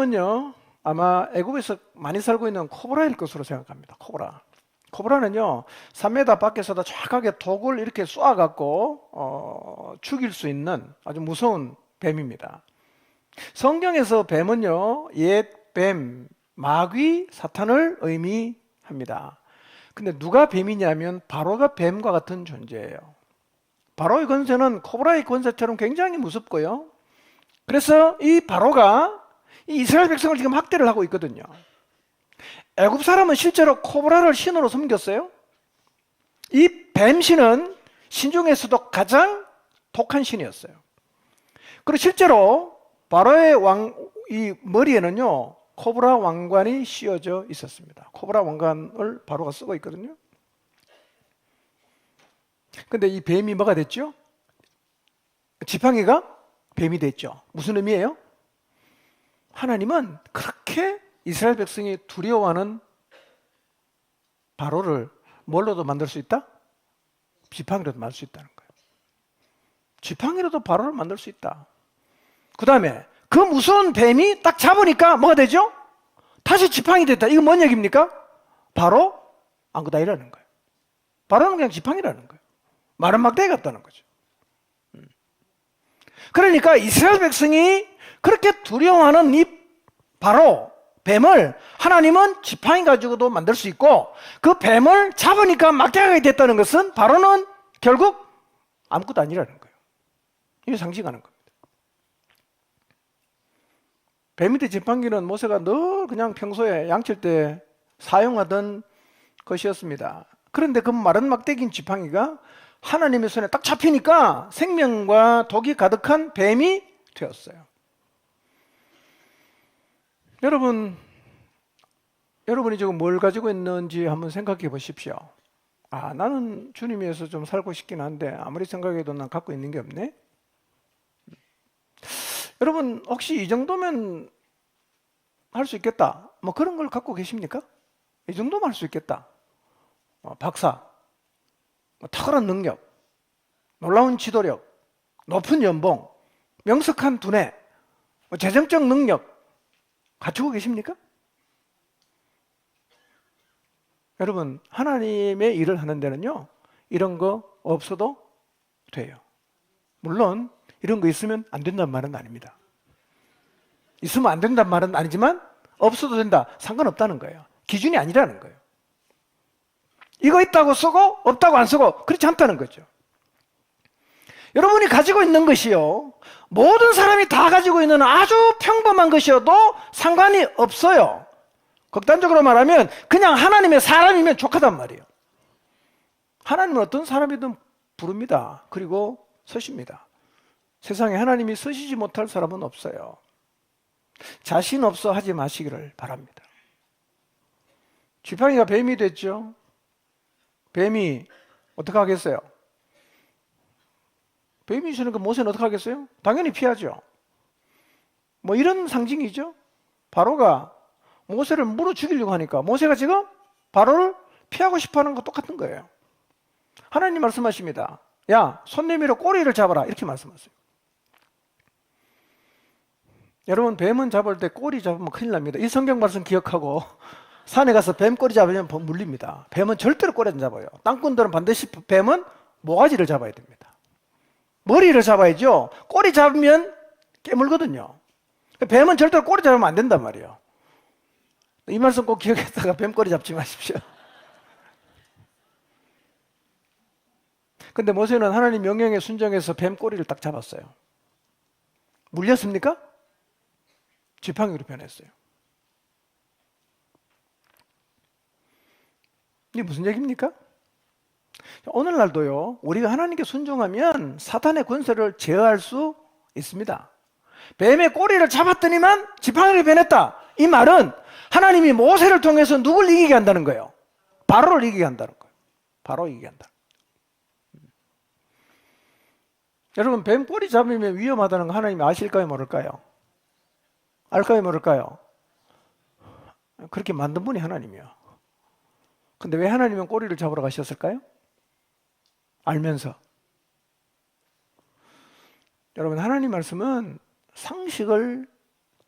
뱀은요, 아마 애국에서 많이 살고 있는 코브라일 것으로 생각합니다. 코브라. 코브라는요, 3m 밖에서도 정확하게 독을 이렇게 쏘아갖고 죽일 수 있는 아주 무서운 뱀입니다. 성경에서 뱀은요, 옛 뱀, 마귀, 사탄을 의미합니다. 근데 누가 뱀이냐면 바로가 뱀과 같은 존재예요. 바로의 권세는 코브라의 권세처럼 굉장히 무섭고요. 그래서 이 바로가 이 이스라엘 백성을 지금 학대를 하고 있거든요. 애굽 사람은 실제로 코브라를 신으로 섬겼어요. 이 뱀신은 신 중에서도 가장 독한 신이었어요. 그리고 실제로 바로의 이 머리에는요, 코브라 왕관이 씌워져 있었습니다. 코브라 왕관을 바로가 쓰고 있거든요. 근데 이 뱀이 뭐가 됐죠? 지팡이가 뱀이 됐죠. 무슨 의미예요? 하나님은 그렇게 이스라엘 백성이 두려워하는 바로를 뭘로도 만들 수 있다? 지팡이로도 만들 수 있다는 거예요. 지팡이로도 바로를 만들 수 있다. 그 다음에 그 무서운 뱀이 딱 잡으니까 뭐가 되죠? 다시 지팡이 됐다. 이거 뭔 얘기입니까? 바로 안그다이라는 거예요. 바로는 그냥 지팡이라는 거예요. 마른 막대기 같다는 거죠. 그러니까 이스라엘 백성이 그렇게 두려워하는 이 바로 뱀을 하나님은 지팡이 가지고도 만들 수 있고, 그 뱀을 잡으니까 막대기가 됐다는 것은 바로는 결국 아무것도 아니라는 거예요. 이게 상징하는 겁니다. 뱀 밑에 지팡이는 모세가 늘 그냥 평소에 양칠 때 사용하던 것이었습니다. 그런데 그 마른 막대기인 지팡이가 하나님의 손에 딱 잡히니까 생명과 독이 가득한 뱀이 되었어요. 여러분이 지금 뭘 가지고 있는지 한번 생각해 보십시오. 나는 주님 위해서 좀 살고 싶긴 한데 아무리 생각해도 난 갖고 있는 게 없네. 여러분 혹시 이 정도면 할 수 있겠다, 뭐 그런 걸 갖고 계십니까? 이 정도면 할 수 있겠다. 박사, 탁월한 능력, 놀라운 지도력, 높은 연봉, 명석한 두뇌, 재정적 능력 갖추고 계십니까? 여러분, 하나님의 일을 하는 데는요, 이런 거 없어도 돼요. 물론 이런 거 있으면 안 된다는 말은 아닙니다. 있으면 안 된다는 말은 아니지만 없어도 된다, 상관없다는 거예요. 기준이 아니라는 거예요. 이거 있다고 쓰고 없다고 안 쓰고 그렇지 않다는 거죠. 여러분이 가지고 있는 것이요, 모든 사람이 다 가지고 있는 아주 평범한 것이어도 상관이 없어요. 극단적으로 말하면 그냥 하나님의 사람이면 족하단 말이에요. 하나님은 어떤 사람이든 부릅니다. 그리고 서십니다. 세상에 하나님이 서시지 못할 사람은 없어요. 자신 없어 하지 마시기를 바랍니다. 지팡이가 뱀이 됐죠. 뱀이 어떻게 하겠어요? 뱀이 있으니까 모세는 어떻게 하겠어요? 당연히 피하죠. 뭐 이런 상징이죠. 바로가 모세를 물어 죽이려고 하니까 모세가 지금 바로를 피하고 싶어하는 거 똑같은 거예요. 하나님 말씀하십니다. 야, 손 내밀어 꼬리를 잡아라, 이렇게 말씀하세요. 여러분, 뱀은 잡을 때 꼬리 잡으면 큰일 납니다. 이 성경 말씀 기억하고 산에 가서 뱀 꼬리 잡으면 물립니다. 뱀은 절대로 꼬리 안 잡아요. 땅꾼들은 반드시 뱀은 모가지를 잡아야 됩니다. 머리를 잡아야죠. 꼬리 잡으면 깨물거든요. 뱀은 절대로 꼬리 잡으면 안 된단 말이에요. 이 말씀 꼭 기억했다가 뱀 꼬리 잡지 마십시오. 근데 모세는 하나님 명령에 순종해서 뱀 꼬리를 딱 잡았어요. 물렸습니까? 지팡이로 변했어요. 이게 무슨 얘기입니까? 오늘날도요, 우리가 하나님께 순종하면 사탄의 권세를 제어할 수 있습니다. 뱀의 꼬리를 잡았더니만 지팡이로 변했다, 이 말은 하나님이 모세를 통해서 누굴 이기게 한다는 거예요? 바로를 이기게 한다는 거예요. 바로 이기게 한다. 여러분, 뱀 꼬리 잡으면 위험하다는 거 하나님이 아실까요, 모를까요? 알까요, 모를까요? 그렇게 만든 분이 하나님이요. 근데 왜 하나님은 꼬리를 잡으러 가셨을까요? 알면서. 여러분, 하나님 말씀은 상식을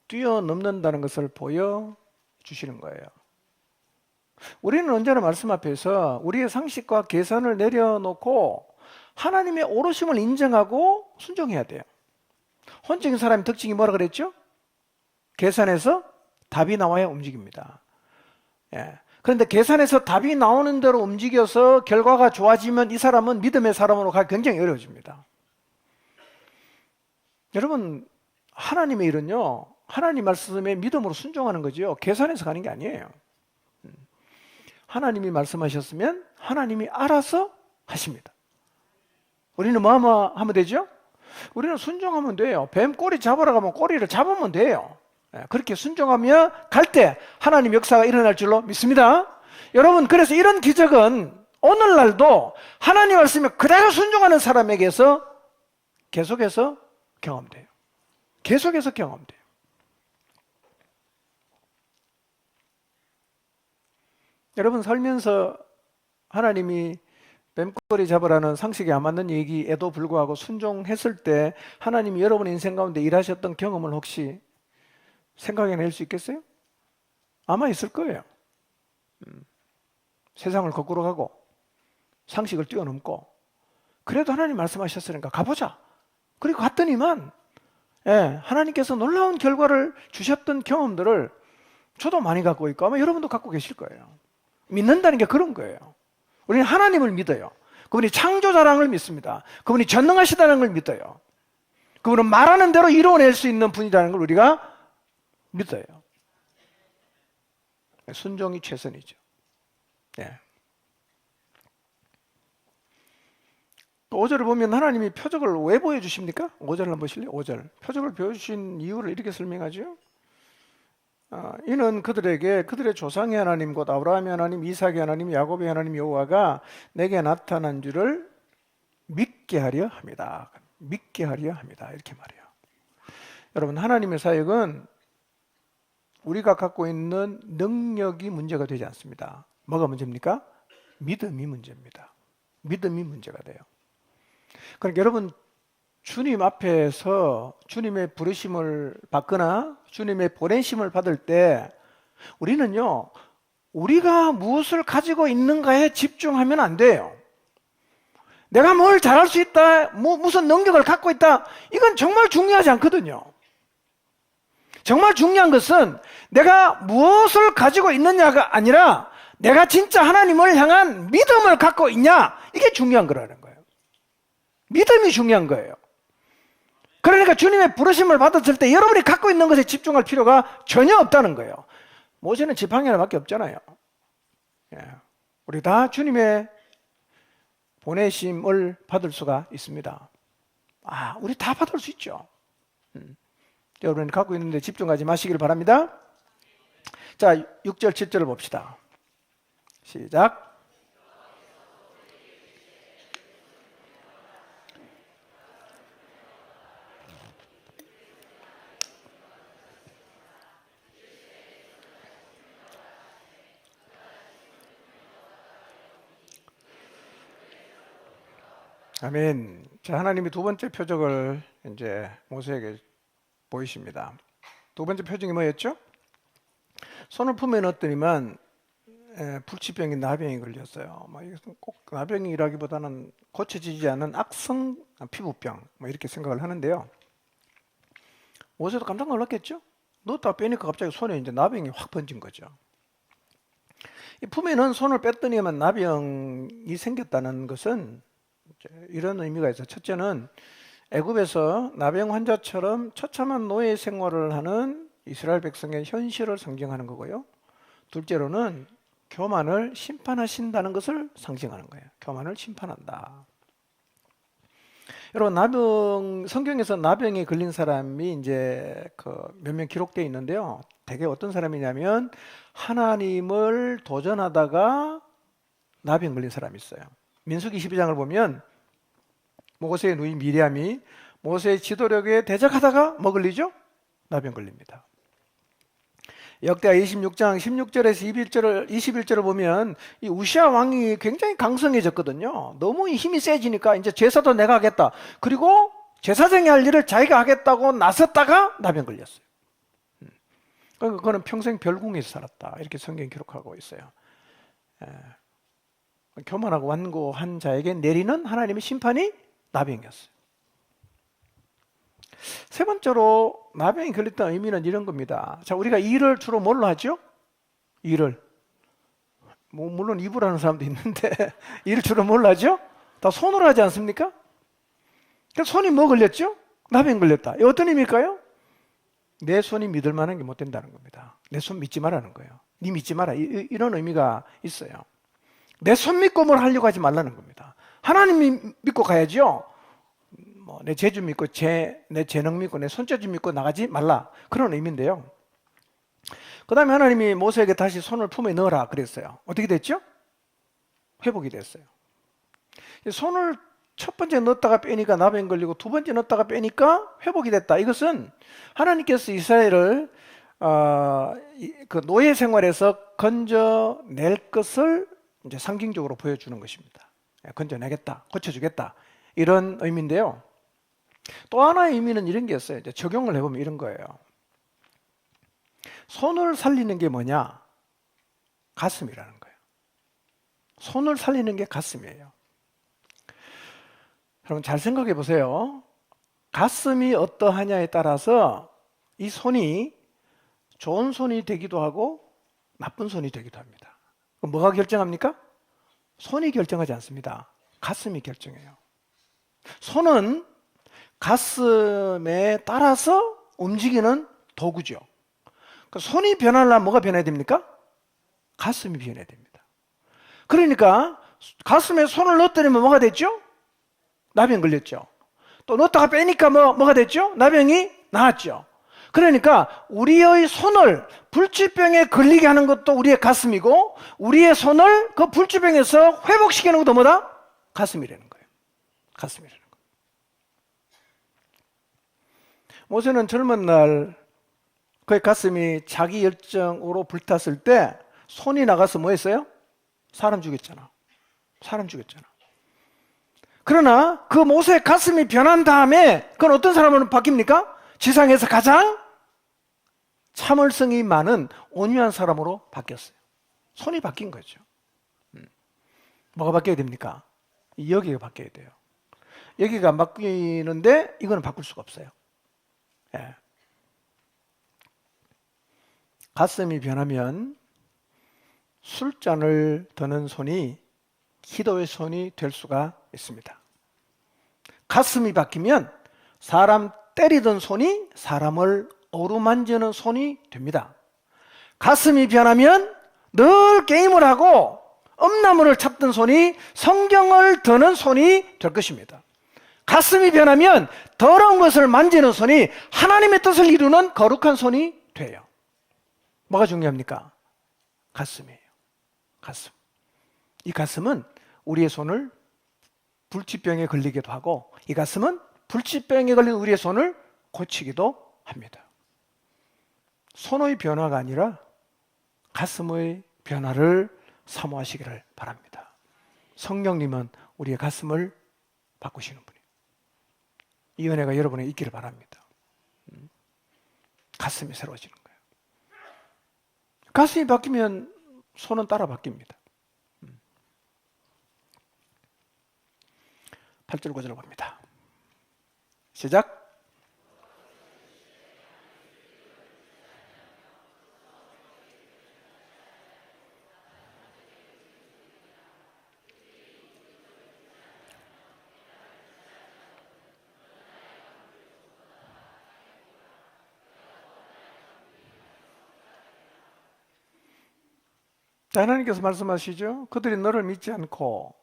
뛰어넘는다는 것을 보여주시는 거예요. 우리는 언제나 말씀 앞에서 우리의 상식과 계산을 내려놓고 하나님의 오르심을 인정하고 순종해야 돼요. 혼적인 사람의 특징이 뭐라 그랬죠? 계산해서 답이 나와야 움직입니다. 예. 그런데 계산해서 답이 나오는 대로 움직여서 결과가 좋아지면 이 사람은 믿음의 사람으로 가기 굉장히 어려워집니다. 여러분, 하나님의 일은요, 하나님 말씀에 믿음으로 순종하는 거죠. 계산해서 가는 게 아니에요. 하나님이 말씀하셨으면 하나님이 알아서 하십니다. 우리는 뭐 하면 되죠? 우리는 순종하면 돼요. 뱀 꼬리 잡으러 가면 꼬리를 잡으면 돼요. 그렇게 순종하며 갈 때 하나님 역사가 일어날 줄로 믿습니다. 여러분, 그래서 이런 기적은 오늘날도 하나님 말씀에 그대로 순종하는 사람에게서 계속해서 경험돼요. 계속해서 경험돼요. 여러분, 살면서 하나님이 뱀꼬리 잡으라는 상식에 안 맞는 얘기에도 불구하고 순종했을 때 하나님이 여러분의 인생 가운데 일하셨던 경험을 혹시 생각해낼 수 있겠어요? 아마 있을 거예요. 세상을 거꾸로 가고 상식을 뛰어넘고 그래도 하나님 말씀하셨으니까 가보자. 그리고 갔더니만 하나님께서 놀라운 결과를 주셨던 경험들을 저도 많이 갖고 있고 아마 여러분도 갖고 계실 거예요. 믿는다는 게 그런 거예요. 우리는 하나님을 믿어요. 그분이 창조자라는 걸 믿습니다. 그분이 전능하시다는 걸 믿어요. 그분은 말하는 대로 이루어낼 수 있는 분이라는 걸 우리가 믿어요. 순종이 최선이죠. 네. 5절을 보면 하나님이 표적을 왜 보여주십니까? 5절을 한번 보실래요? 5절. 표적을 보여주신 이유를 이렇게 설명하죠. 이는 그들에게 그들의 조상의 하나님 곧 아브라함의 하나님, 이삭의 하나님, 야곱의 하나님 여호와가 내게 나타난 줄을 믿게 하려 합니다. 믿게 하려 합니다. 이렇게 말해요. 여러분, 하나님의 사역은 우리가 갖고 있는 능력이 문제가 되지 않습니다. 뭐가 문제입니까? 믿음이 문제입니다. 믿음이 문제가 돼요. 그러니까 여러분, 주님 앞에서 주님의 부르심을 받거나 주님의 보내심을 받을 때 우리는요, 우리가 무엇을 가지고 있는가에 집중하면 안 돼요. 내가 뭘 잘할 수 있다, 무슨 능력을 갖고 있다, 이건 정말 중요하지 않거든요. 정말 중요한 것은 내가 무엇을 가지고 있느냐가 아니라 내가 진짜 하나님을 향한 믿음을 갖고 있냐, 이게 중요한 거라는 거예요. 믿음이 중요한 거예요. 그러니까 주님의 부르심을 받았을 때 여러분이 갖고 있는 것에 집중할 필요가 전혀 없다는 거예요. 모세는 지팡이 하나밖에 없잖아요. 우리 다 주님의 보내심을 받을 수가 있습니다. 우리 다 받을 수 있죠. 여러분이 갖고 있는데 집중하지 마시길 바랍니다. 자, 6절, 7절을 봅시다. 시작. 아멘. 자, 하나님이 두 번째 표적을 이제 모세에게 보이십니다. 두 번째 표적이 뭐였죠? 손을 품에 넣었더니만 불치병이 나병이 걸렸어요. 이것은 꼭 나병이라기보다는 고쳐지지 않은 악성 피부병 이렇게 생각을 하는데요. 모세도 깜짝 놀랐겠죠? 넣었다 빼니까 갑자기 손에 이제 나병이 확 번진 거죠. 이 품에 넣은 손을 뺐더니만 나병이 생겼다는 것은 이런 의미가 있어요. 첫째는 애굽에서 나병 환자처럼 처참한 노예 생활을 하는 이스라엘 백성의 현실을 상징하는 거고요. 둘째로는 교만을 심판하신다는 것을 상징하는 거예요. 교만을 심판한다. 여러분, 성경에서 나병에 걸린 사람이 이제 몇 명 기록되어 있는데요. 대개 어떤 사람이냐면 하나님을 도전하다가 나병 걸린 사람이 있어요. 민수기 12장을 보면 모세의 누이 미리암이 모세의 지도력에 대적하다가 뭐 걸리죠? 나병 걸립니다. 역대하 26장 16절에서 21절을 보면 이 우시아 왕이 굉장히 강성해졌거든요. 너무 힘이 세지니까 이제 제사도 내가 하겠다. 그리고 제사장이 할 일을 자기가 하겠다고 나섰다가 나병 걸렸어요. 그러니까 그는 평생 별궁에서 살았다. 이렇게 성경이 기록하고 있어요. 교만하고 완고한 자에게 내리는 하나님의 심판이 나병이었어요. 세 번째로 나병이 걸렸던 의미는 이런 겁니다. 자, 우리가 일을 주로 뭘로 하죠? 일을. 뭐 물론 입으로 하는 사람도 있는데 일을 주로 뭘로 하죠? 다 손으로 하지 않습니까? 그래서 손이 뭐 걸렸죠? 나병 걸렸다. 이 어떤 의미일까요? 내 손이 믿을 만한 게 못 된다는 겁니다. 내 손 믿지 말라는 거예요. 네 믿지 마라. 이런 의미가 있어요. 내 손 믿고 뭘 하려고 하지 말라는 겁니다. 하나님 믿고 가야죠. 뭐 내 재주 믿고 내 재능 믿고 내 손재주 믿고 나가지 말라. 그런 의미인데요. 그 다음에 하나님이 모세에게 다시 손을 품에 넣어라 그랬어요. 어떻게 됐죠? 회복이 됐어요. 손을 첫 번째 넣었다가 빼니까 나병 걸리고 두 번째 넣었다가 빼니까 회복이 됐다. 이것은 하나님께서 이스라엘을 그 노예 생활에서 건져낼 것을 이제 상징적으로 보여주는 것입니다. 건져내겠다, 고쳐주겠다 이런 의미인데요. 또 하나의 의미는 이런 게 있어요. 이제 적용을 해보면 이런 거예요. 손을 살리는 게 뭐냐? 가슴이라는 거예요. 손을 살리는 게 가슴이에요. 여러분 잘 생각해 보세요. 가슴이 어떠하냐에 따라서 이 손이 좋은 손이 되기도 하고 나쁜 손이 되기도 합니다. 그럼 뭐가 결정합니까? 손이 결정하지 않습니다. 가슴이 결정해요. 손은 가슴에 따라서 움직이는 도구죠. 그러니까 손이 변하려면 뭐가 변해야 됩니까? 가슴이 변해야 됩니다. 그러니까 가슴에 손을 넣었더니 뭐가 됐죠? 나병 걸렸죠. 또 넣었다가 빼니까 뭐가 됐죠? 나병이 나았죠. 그러니까 우리의 손을 불치병에 걸리게 하는 것도 우리의 가슴이고 우리의 손을 그 불치병에서 회복시키는 것도 뭐다? 가슴이라는 거예요. 가슴이라는 거예요. 모세는 젊은 날 그의 가슴이 자기 열정으로 불탔을 때 손이 나가서 뭐 했어요? 사람 죽였잖아. 사람 죽였잖아. 그러나 그 모세의 가슴이 변한 다음에 그건 어떤 사람으로 바뀝니까? 지상에서 가장 참을성이 많은 온유한 사람으로 바뀌었어요. 손이 바뀐 거죠. 뭐가 바뀌어야 됩니까? 여기가 바뀌어야 돼요. 여기가 안 바뀌는데 이거는 바꿀 수가 없어요. 예. 가슴이 변하면 술잔을 드는 손이 기도의 손이 될 수가 있습니다. 가슴이 바뀌면 사람 때리던 손이 사람을 어루만지는 손이 됩니다. 가슴이 변하면 늘 게임을 하고 엄나무를 찾던 손이 성경을 드는 손이 될 것입니다. 가슴이 변하면 더러운 것을 만지는 손이 하나님의 뜻을 이루는 거룩한 손이 돼요. 뭐가 중요합니까? 가슴이에요. 가슴. 이 가슴은 우리의 손을 불치병에 걸리기도 하고 이 가슴은 불치병에 걸린 우리의 손을 고치기도 합니다. 손의 변화가 아니라 가슴의 변화를 사모하시기를 바랍니다. 성령님은 우리의 가슴을 바꾸시는 분이에요. 이 은혜가 여러분에 있기를 바랍니다. 가슴이 새로워지는 거예요. 가슴이 바뀌면 손은 따라 바뀝니다. 8절 9절을 봅니다. 시작. 자, 하나님께서 말씀하시죠. 그들이 너를 믿지 않고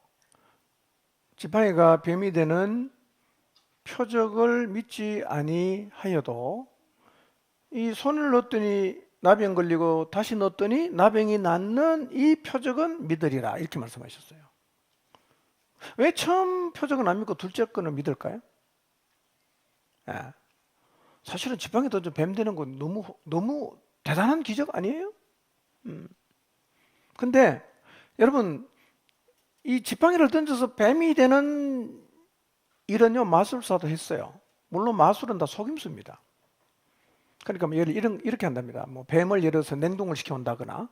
지팡이가 뱀이 되는 표적을 믿지 아니하여도 이 손을 넣었더니 나병 걸리고 다시 넣었더니 나병이 낫는 이 표적은 믿으리라 이렇게 말씀하셨어요. 왜 처음 표적은 안 믿고 둘째 거는 믿을까요? 예. 사실은 지팡이 던져 뱀 되는 건 너무 대단한 기적 아니에요? 근데 여러분 이 지팡이를 던져서 뱀이 되는 일은요 마술사도 했어요. 물론 마술은 다 속임수입니다. 그러니까 뭐 이렇게 한답니다. 뭐 뱀을 예를 들어서 냉동을 시켜온다거나,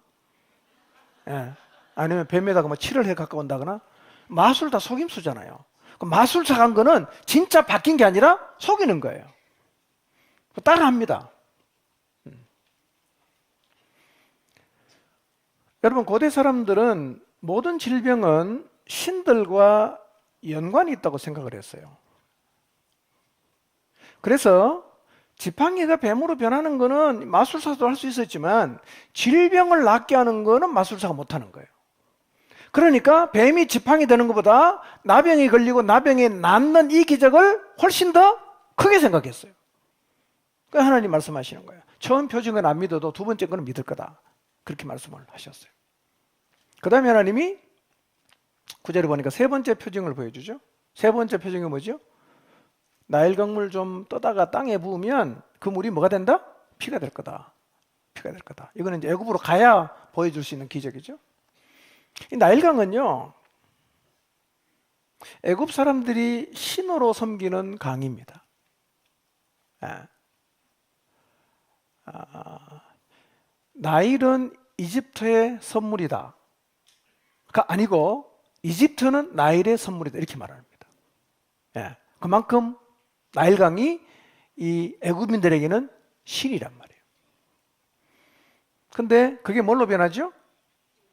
예. 아니면 뱀에다가 뭐 칠을 해 갖고 온다거나, 마술 다 속임수잖아요. 그 마술사 간 거는 진짜 바뀐 게 아니라 속이는 거예요. 따라합니다. 여러분, 고대 사람들은 모든 질병은 신들과 연관이 있다고 생각을 했어요. 그래서 지팡이가 뱀으로 변하는 거는 마술사도 할 수 있었지만 질병을 낫게 하는 거는 마술사가 못하는 거예요. 그러니까 뱀이 지팡이 되는 것보다 나병이 걸리고 나병이 낫는 이 기적을 훨씬 더 크게 생각했어요. 그러니까 하나님 말씀하시는 거예요. 처음 표징은 안 믿어도 두 번째 거는 믿을 거다. 그렇게 말씀을 하셨어요. 그 다음에 하나님이 9절에 보니까 세 번째 표징을 보여주죠. 세 번째 표징이 뭐죠? 나일 강물 좀 떠다가 땅에 부으면 그 물이 뭐가 된다? 피가 될 거다. 피가 될 거다. 이거는 이제 애굽으로 가야 보여줄 수 있는 기적이죠. 이 나일강은요, 애굽 사람들이 신으로 섬기는 강입니다. 나일은 이집트의 선물이다. 가 아니고 이집트는 나일의 선물이다. 이렇게 말합니다. 그만큼 나일강이 이 애굽인들에게는 신이란 말이에요. 근데 그게 뭘로 변하죠?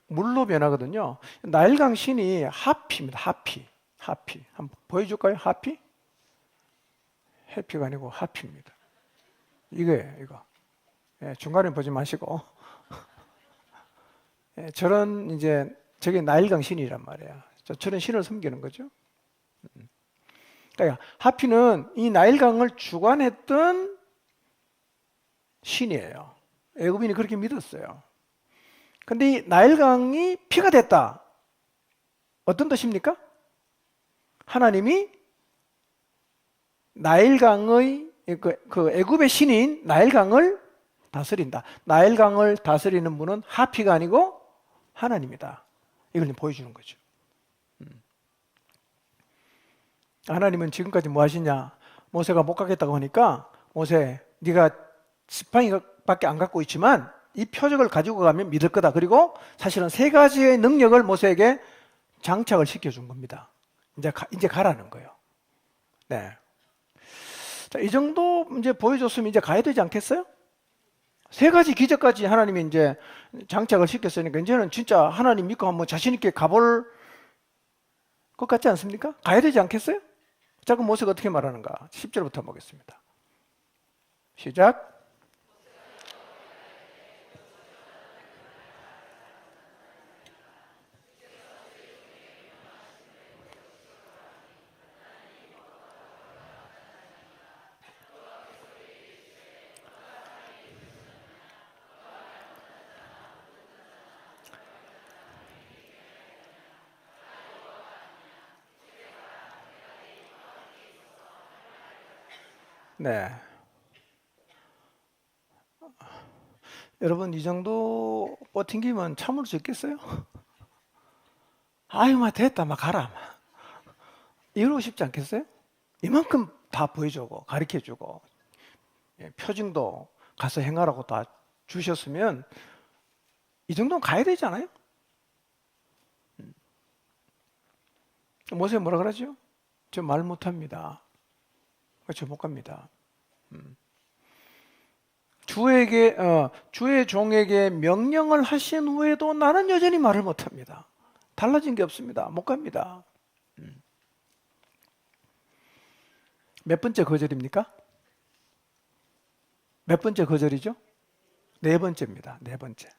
물로 변하거든요. 나일강 신이 하피입니다. 하피. 한번 보여줄까요? 하피? 해피가 아니고 하피입니다. 이거예요, 이거. 중간에 보지 마시고. 저런 이제 저게 나일강 신이란 말이에요. 저런 신을 섬기는 거죠. 그러니까 하피는 이 나일강을 주관했던 신이에요. 애굽인이 그렇게 믿었어요. 근데 이 나일강이 피가 됐다. 어떤 뜻입니까? 하나님이 나일강의 그 애굽의 신인 나일강을 다스린다. 나일강을 다스리는 분은 하피가 아니고 하나님이다. 이걸 보여주는 거죠. 하나님은 지금까지 뭐 하시냐? 모세가 못 가겠다고 하니까 모세, 네가 지팡이밖에 안 갖고 있지만 이 표적을 가지고 가면 믿을 거다. 그리고 사실은 세 가지의 능력을 모세에게 장착을 시켜준 겁니다. 이제 가라는 거예요. 네. 자, 이 정도 이제 보여줬으면 이제 가야 되지 않겠어요? 세 가지 기적까지 하나님이 이제 장착을 시켰으니까 이제는 진짜 하나님 믿고 한번 자신 있게 가볼 것 같지 않습니까? 가야 되지 않겠어요? 자, 그럼 모세가 어떻게 말하는가? 10절부터 보겠습니다. 시작. 네. 여러분, 이 정도 버팅기면 참을 수 있겠어요? 아유, 막 됐다, 막 가라. 막. 이러고 싶지 않겠어요? 이만큼 다 보여주고, 가르쳐주고, 표징도 가서 행하라고 다 주셨으면, 이 정도는 가야 되잖아요? 모세 뭐라 그러죠? 저 말 못합니다. 저 못 갑니다. 주의 종에게 명령을 하신 후에도 나는 여전히 말을 못합니다. 달라진 게 없습니다. 못 갑니다. 몇 번째 거절입니까? 몇 번째 거절이죠? 네 번째입니다. 네 번째.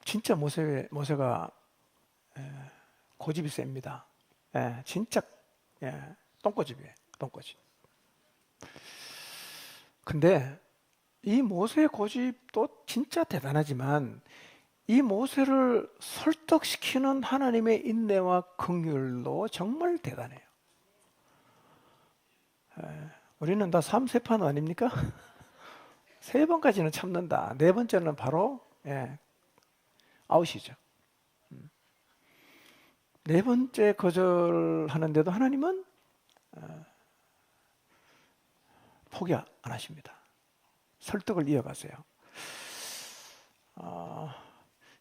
진짜 모세가 고집이 셉니다. 진짜 똥꼬집이에요. 똥꼬집. 근데 이 모세의 고집도 진짜 대단하지만 이 모세를 설득시키는 하나님의 인내와 긍휼도 정말 대단해요. 우리는 다 3세판 아닙니까? 세 번까지는 참는다. 네 번째는 바로 아웃이죠. 네 번째 거절하는데도 하나님은 포기 안 하십니다. 설득을 이어가세요.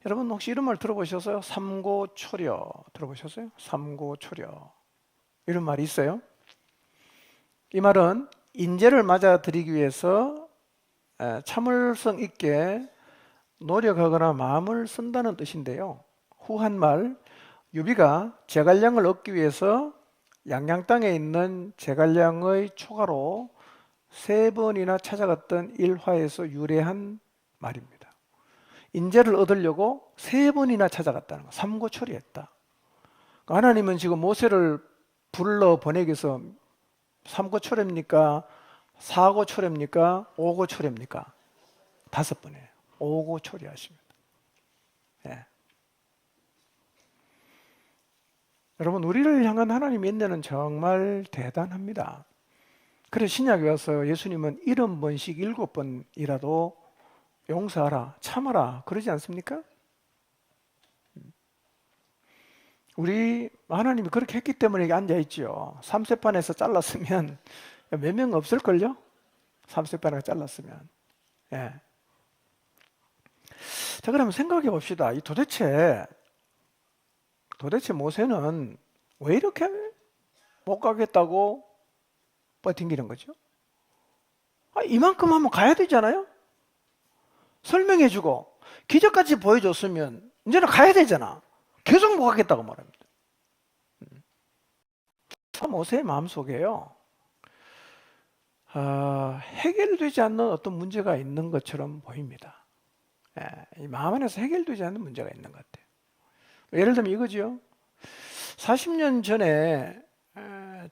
여러분 혹시 이런 말 들어보셨어요? 삼고초려 들어보셨어요? 삼고초려 이런 말이 있어요. 이 말은 인재를 맞아들이기 위해서 참을성 있게 노력하거나 마음을 쓴다는 뜻인데요. 후한 말, 유비가 제갈량을 얻기 위해서 양양 땅에 있는 제갈량의 초가로 3번이나 찾아갔던 일화에서 유래한 말입니다. 인재를 얻으려고 3번이나 찾아갔다는 거, 삼고초려했다. 하나님은 지금 모세를 불러 보내기 위해서 삼고초려입니까? 사고초려입니까? 오고초려입니까? 5번이에요. 오고초려하십니다. 예. 여러분, 우리를 향한 하나님의 인내는 정말 대단합니다. 그래서 신약에 와서 예수님은 70번씩 7번이라도 용서하라, 참아라 그러지 않습니까? 우리 하나님이 그렇게 했기 때문에 여기 앉아있지요. 삼세판에서 잘랐으면 몇 명 없을걸요? 삼세판에서 잘랐으면. 예. 자, 그러면 생각해 봅시다. 이 도대체 모세는 왜 이렇게 못 가겠다고 버팅기는 거죠? 이만큼 하면 가야 되잖아요? 설명해주고 기적까지 보여줬으면 이제는 가야 되잖아. 계속 못 가겠다고 말합니다. 모세의 마음속에요, 해결되지 않는 어떤 문제가 있는 것처럼 보입니다. 이 마음 안에서 해결되지 않는 문제가 있는 것 같아요. 예를 들면 이거죠. 40년 전에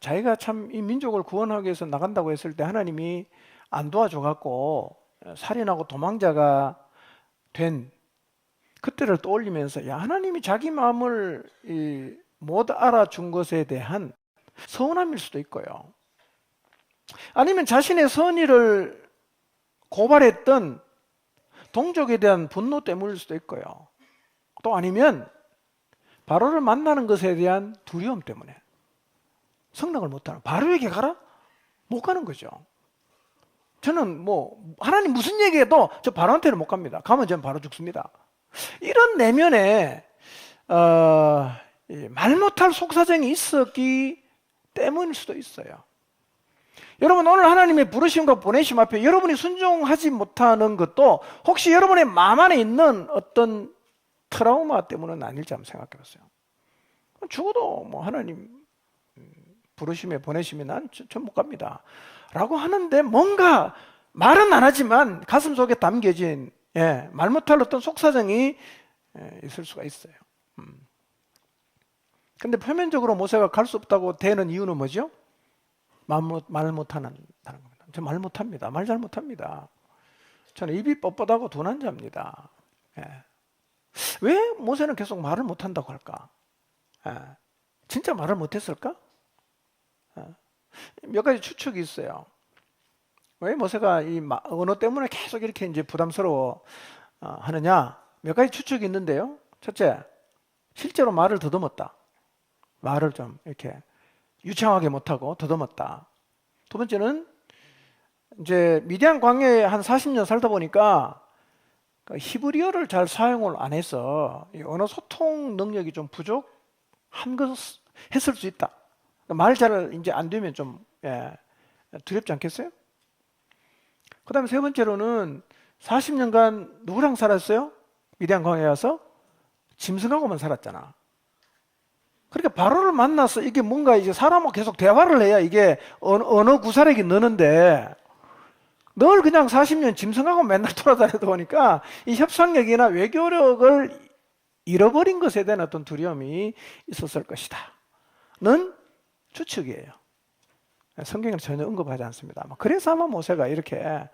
자기가 참 이 민족을 구원하기 위해서 나간다고 했을 때 하나님이 안 도와줘갖고 살인하고 도망자가 된 그때를 떠올리면서, 야, 하나님이 자기 마음을 못 알아준 것에 대한 서운함일 수도 있고요. 아니면 자신의 선의를 고발했던 동족에 대한 분노 때문일 수도 있고요. 또 아니면 바로를 만나는 것에 대한 두려움 때문에 성락을 못하는, 바로에게 가라? 못 가는 거죠. 저는 하나님 무슨 얘기해도 저 바로한테는 못 갑니다. 가면 저는 바로 죽습니다. 이런 내면에 말 못할 속사정이 있었기 때문일 수도 있어요. 여러분, 오늘 하나님의 부르심과 보내심 앞에 여러분이 순종하지 못하는 것도 혹시 여러분의 마음 안에 있는 어떤 트라우마 때문은 아닐지 한번 생각해 보세요. 죽어도 하나님 부르심에 보내심이 난 전 못 갑니다 라고 하는데, 뭔가 말은 안 하지만 가슴 속에 담겨진 말 못할 어떤 속사정이 있을 수가 있어요. 근데 표면적으로 모세가 갈 수 없다고 되는 이유는 뭐죠? 말 못하는 겁니다. 저 말 못합니다. 말 잘 못합니다. 저는 입이 뻣뻣하고 둔한 자입니다. 왜 모세는 계속 말을 못한다고 할까? 진짜 말을 못했을까? 몇 가지 추측이 있어요. 왜 모세가 이 언어 때문에 계속 이렇게 이제 부담스러워 하느냐? 몇 가지 추측이 있는데요. 첫째, 실제로 말을 더듬었다. 말을 좀 이렇게 유창하게 못하고 더듬었다. 두 번째는 이제 미디안 광야에 한 40년 살다 보니까 히브리어를 잘 사용을 안 해서 이 언어 소통 능력이 좀 부족한 것 했을 수 있다. 말 잘 이제 안 되면 좀 두렵지 않겠어요? 그 다음에 세 번째로는 40년간 누구랑 살았어요? 미디안 광야에 와서 짐승하고만 살았잖아. 그러니까 바로를 만나서 이게 뭔가 이제 사람하고 계속 대화를 해야 이게 언어 구사력이 느는데, 늘 그냥 40년 짐승하고 맨날 돌아다니다 보니까 이 협상력이나 외교력을 잃어버린 것에 대한 어떤 두려움이 있었을 것이다 는 추측이에요. 성경에는 전혀 언급하지 않습니다. 그래서 아마 모세가 이렇게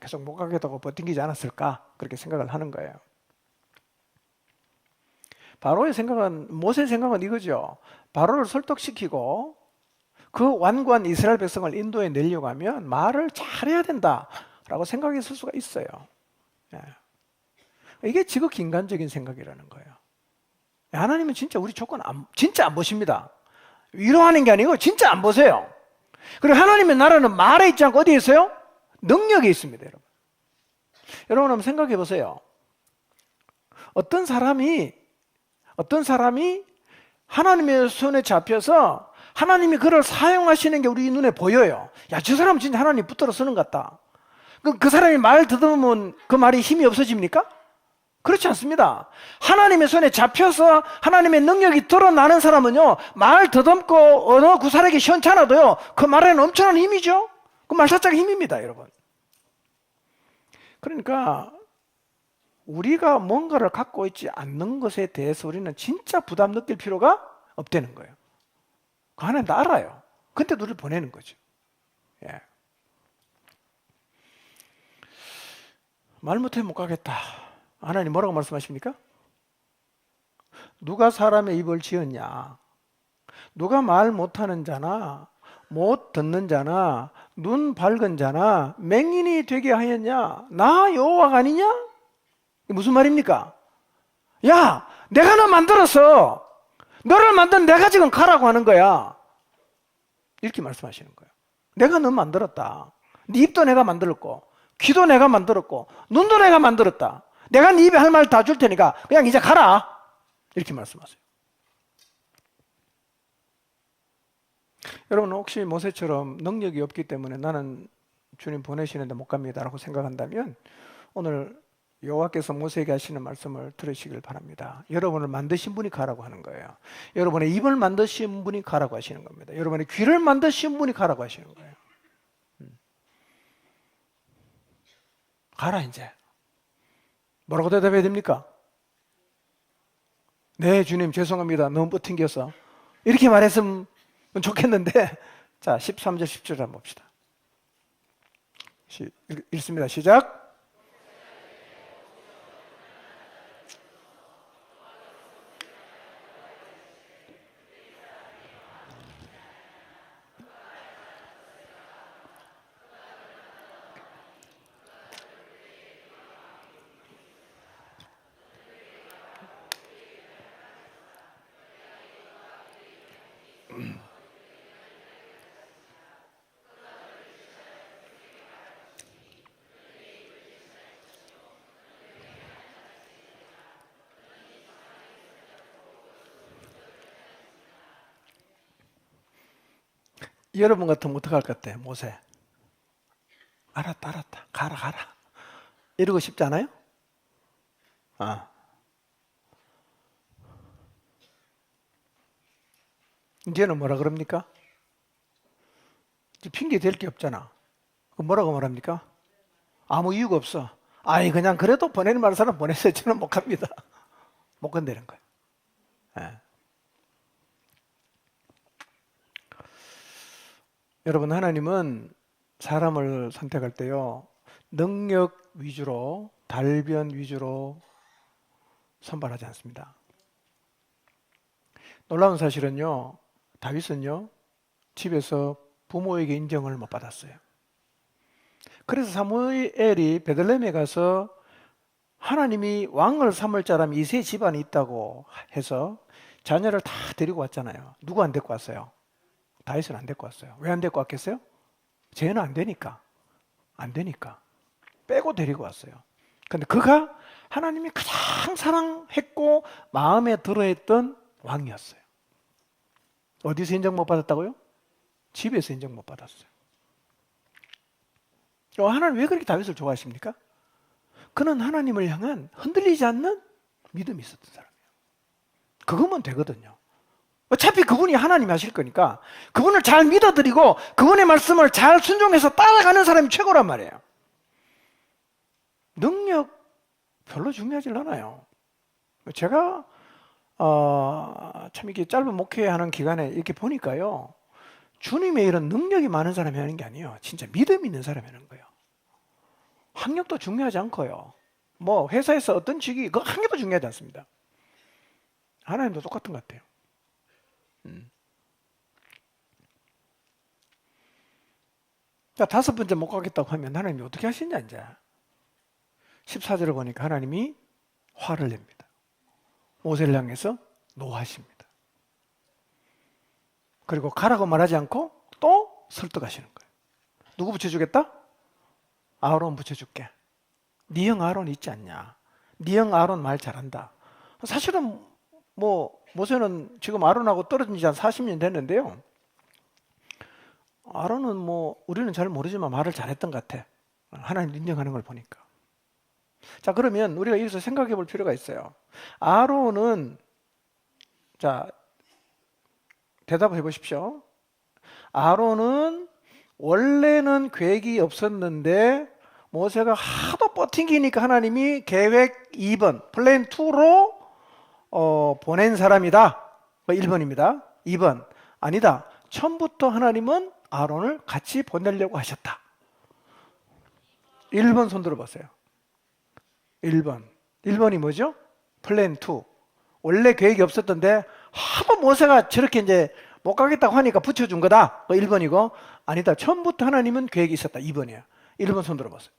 계속 못 가겠다고 버티지 않았을까, 그렇게 생각을 하는 거예요. 바로의 생각은, 모세의 생각은 이거죠. 바로를 설득시키고 그 완고한 이스라엘 백성을 인도에 내려고 하면 말을 잘해야 된다라고 생각했을 수가 있어요. 이게 지극히 인간적인 생각이라는 거예요. 하나님은 진짜 우리 조건 진짜 안 보십니다. 위로하는 게 아니고 진짜 안 보세요. 그리고 하나님의 나라는 말에 있지 않고 어디에 있어요? 능력에 있습니다, 여러분. 여러분 한번 생각해 보세요. 어떤 사람이 하나님의 손에 잡혀서 하나님이 그를 사용하시는 게 우리 눈에 보여요. 야, 저 사람 진짜 하나님 붙들어 쓰는 것 같다. 그 사람이 말 듣으면 그 말이 힘이 없어집니까? 그렇지 않습니다. 하나님의 손에 잡혀서 하나님의 능력이 드러나는 사람은요, 말 더듬고 언어 구사하기 시원찮아도요, 그 말에는 엄청난 힘이죠. 그 말살자가 힘입니다, 여러분. 그러니까 우리가 뭔가를 갖고 있지 않는 것에 대해서 우리는 진짜 부담 느낄 필요가 없다는 거예요. 그 하나님도 알아요. 근데 우리를 보내는 거죠. 예. 말 못해 못 가겠다. 하나님 뭐라고 말씀하십니까? 누가 사람의 입을 지었냐? 누가 말 못하는 자나 못 듣는 자나 눈 밝은 자나 맹인이 되게 하였냐? 나 여호와가 아니냐? 이게 무슨 말입니까? 야, 내가 너 만들었어. 너를 만든 내가 지금 가라고 하는 거야. 이렇게 말씀하시는 거예요. 내가 너 만들었다. 네 입도 내가 만들었고 귀도 내가 만들었고 눈도 내가 만들었다. 내가 네 입에 할 말 다 줄 테니까 그냥 이제 가라. 이렇게 말씀하세요. 여러분 혹시 모세처럼 능력이 없기 때문에 나는 주님 보내시는데 못 갑니다 라고 생각한다면 오늘 여호와께서 모세에게 하시는 말씀을 들으시길 바랍니다. 여러분을 만드신 분이 가라고 하는 거예요. 여러분의 입을 만드신 분이 가라고 하시는 겁니다. 여러분의 귀를 만드신 분이 가라고 하시는 거예요. 가라 이제. 뭐라고 대답해야 됩니까? 네 주님 죄송합니다. 너무 뻗팅겨서. 이렇게 말했으면 좋겠는데 자 13절 10절 한번 봅시다. 읽습니다. 시작. 여러분 같으면 어떡할 것 같아요? 모세. 알았다. 가라. 이러고 싶지 않아요? 이제는 뭐라 그럽니까? 핑계 댈 게 없잖아. 그럼 뭐라고 말합니까? 아무 이유가 없어. 아이, 그냥 그래도 보내는 말 사람 보내세요. 저는 못 갑니다. 못 건드리는 거예요. 예. 여러분, 하나님은 사람을 선택할 때요, 능력 위주로, 달변 위주로 선발하지 않습니다. 놀라운 사실은요, 다윗은요, 집에서 부모에게 인정을 못 받았어요. 그래서 사무엘이 베들레헴에 가서 하나님이 왕을 삼을 자라면 이세 집안이 있다고 해서 자녀를 다 데리고 왔잖아요. 누구 안 데리고 왔어요? 다윗은 안 데리고 왔어요. 왜 안 데리고 왔겠어요? 쟤는 안 되니까. 빼고 데리고 왔어요. 근데 그가 하나님이 가장 사랑했고 마음에 들어했던 왕이었어요. 어디서 인정 못 받았다고요? 집에서 인정 못 받았어요. 하나님 왜 그렇게 다윗을 좋아하십니까? 그는 하나님을 향한 흔들리지 않는 믿음이 있었던 사람이에요. 그거면 되거든요. 어차피 그분이 하나님이 하실 거니까 그분을 잘 믿어드리고 그분의 말씀을 잘 순종해서 따라가는 사람이 최고란 말이에요. 능력 별로 중요하지 않아요. 제가 참 이렇게 짧은 목회하는 기간에 이렇게 보니까요, 주님의 이런 능력이 많은 사람이 하는 게 아니에요. 진짜 믿음 있는 사람이 하는 거예요. 학력도 중요하지 않고요. 뭐 회사에서 어떤 직위, 그 학력도 중요하지 않습니다. 하나님도 똑같은 것 같아요. 자, 다섯 번째 못 가겠다고 하면 하나님이 어떻게 하시냐 이제. 14절을 보니까 하나님이 화를 냅니다. 모세를 향해서 노하십니다. 그리고 가라고 말하지 않고 또 설득하시는 거예요. 누구 붙여주겠다? 아론 붙여줄게. 네 형 아론 있지 않냐? 네 형 아론 말 잘한다. 사실은 뭐 모세는 지금 아론하고 떨어진 지 한 40년 됐는데요. 아론은 뭐 우리는 잘 모르지만 말을 잘했던 것 같아. 하나님 인정하는 걸 보니까. 자, 그러면 우리가 여기서 생각해 볼 필요가 있어요. 아론은, 자, 대답해 보십시오. 아론은 원래는 계획이 없었는데 모세가 하도 버팅기니까 하나님이 계획 2번, 플랜 2로 보낸 사람이다. 1번입니다. 2번, 아니다. 처음부터 하나님은 아론을 같이 보내려고 하셨다. 1번 손 들어보세요. 1번. 1번이 뭐죠? 플랜 2. 원래 계획이 없었던데 하도 모세가 저렇게 이제 못 가겠다고 하니까 붙여준 거다. 1번이고, 아니다. 처음부터 하나님은 계획이 있었다. 2번이야. 1번 손 들어보세요.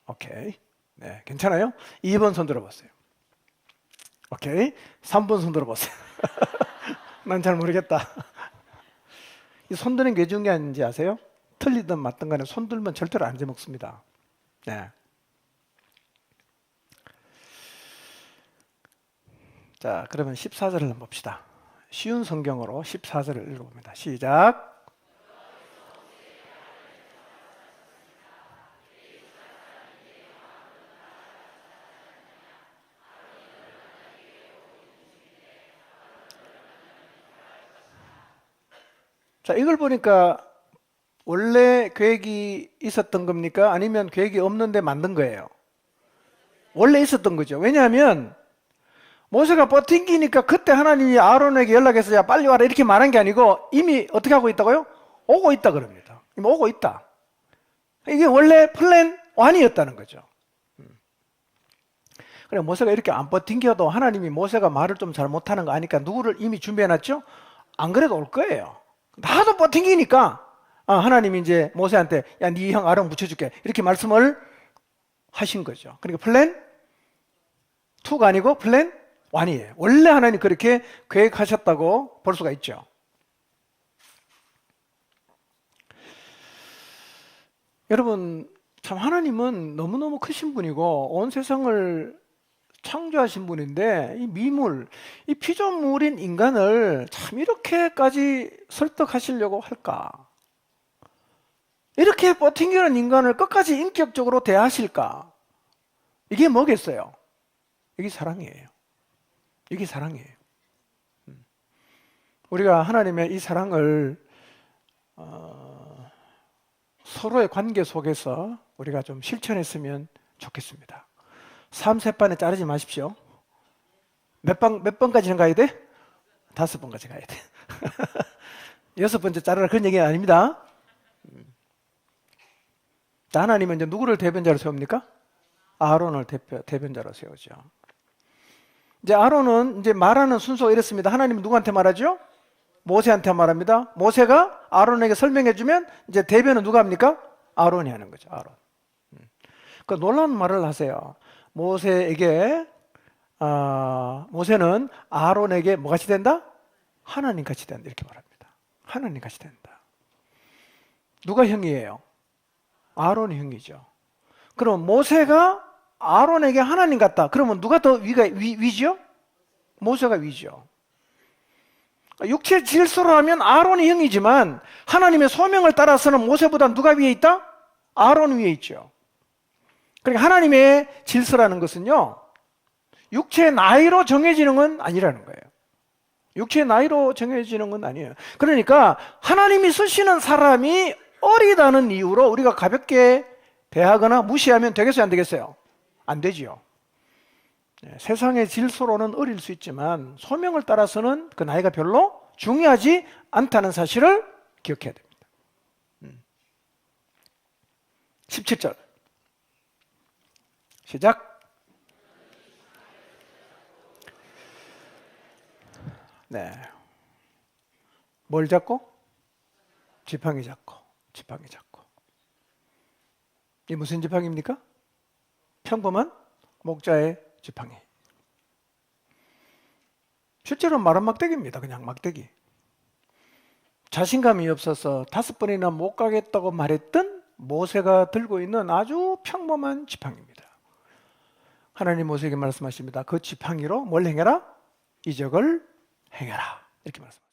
오케이. 네, 괜찮아요? 2번 손 들어보세요. 오케이. 3번 손 들어보세요. 난 잘 모르겠다. 이 손드는 게 중요한지 아세요? 틀리든 맞든 간에 손들면 절대로 안 잊어먹습니다. 네. 자, 그러면 14절을 한번 봅시다. 쉬운 성경으로 14절을 읽어봅니다. 시작. 자, 이걸 보니까 원래 계획이 있었던 겁니까? 아니면 계획이 없는데 만든 거예요? 원래 있었던 거죠. 왜냐하면 모세가 버팅기니까 그때 하나님이 아론에게 연락해서 야 빨리 와라 이렇게 말한 게 아니고 이미 어떻게 하고 있다고요? 오고 있다 그럽니다. 이미 오고 있다. 이게 원래 플랜 1이었다는 거죠. 그래, 모세가 이렇게 안 버팅겨도 하나님이 모세가 말을 좀 잘 못하는 거 아니까 누구를 이미 준비해놨죠? 안 그래도 올 거예요. 나도 버팅기니까 하나님이 이제 모세한테 야 네 형 아론 붙여줄게 이렇게 말씀을 하신 거죠. 그러니까 플랜 2가 아니고 플랜 1이에요. 원래 하나님 그렇게 계획하셨다고 볼 수가 있죠. 여러분, 참 하나님은 너무너무 크신 분이고 온 세상을 창조하신 분인데 이 미물, 이 피조물인 인간을 참 이렇게까지 설득하시려고 할까? 이렇게 버팅기는 인간을 끝까지 인격적으로 대하실까? 이게 뭐겠어요? 이게 사랑이에요. 이게 사랑이에요. 우리가 하나님의 이 사랑을 서로의 관계 속에서 우리가 좀 실천했으면 좋겠습니다. 3세반에 자르지 마십시오. 몇 번까지는 가야 돼? 5번까지 가야 돼. 6번째 자르라 그런 얘기는 아닙니다. 자, 하나님은 이제 누구를 대변자로 세웁니까? 아론을 대변자로 세우죠. 이제 아론은 이제 말하는 순서가 이렇습니다. 하나님은 누구한테 말하죠? 모세한테 말합니다. 모세가 아론에게 설명해 주면 이제 대변은 누가 합니까? 아론이 하는 거죠. 아론. 그 놀라운 말을 하세요. 모세는 아론에게 뭐 같이 된다? 하나님 같이 된다 이렇게 말합니다. 하나님 같이 된다. 누가 형이에요? 아론이 형이죠. 그럼 모세가 아론에게 하나님 같다. 그러면 누가 더 위죠? 모세가 위죠. 육체 질서로 하면 아론이 형이지만 하나님의 소명을 따라서는 모세보다 누가 위에 있다? 아론 위에 있죠. 그러니까 하나님의 질서라는 것은요, 육체의 나이로 정해지는 건 아니라는 거예요. 육체의 나이로 정해지는 건 아니에요. 그러니까 하나님이 쓰시는 사람이 어리다는 이유로 우리가 가볍게 대하거나 무시하면 되겠어요, 안 되겠어요? 안 되지요. 세상의 질서로는 어릴 수 있지만 소명을 따라서는 그 나이가 별로 중요하지 않다는 사실을 기억해야 됩니다. 17절 시작. 네. 뭘 잡고? 지팡이 잡고. 이 무슨 지팡이입니까? 평범한 목자의 지팡이. 실제로 말은 막대기입니다. 그냥 막대기. 자신감이 없어서 5번이나 못 가겠다고 말했던 모세가 들고 있는 아주 평범한 지팡이입니다. 하나님 모세에게 말씀하십니다. 그 지팡이로 뭘 행해라? 이적을 행해라. 이렇게 말씀합니다.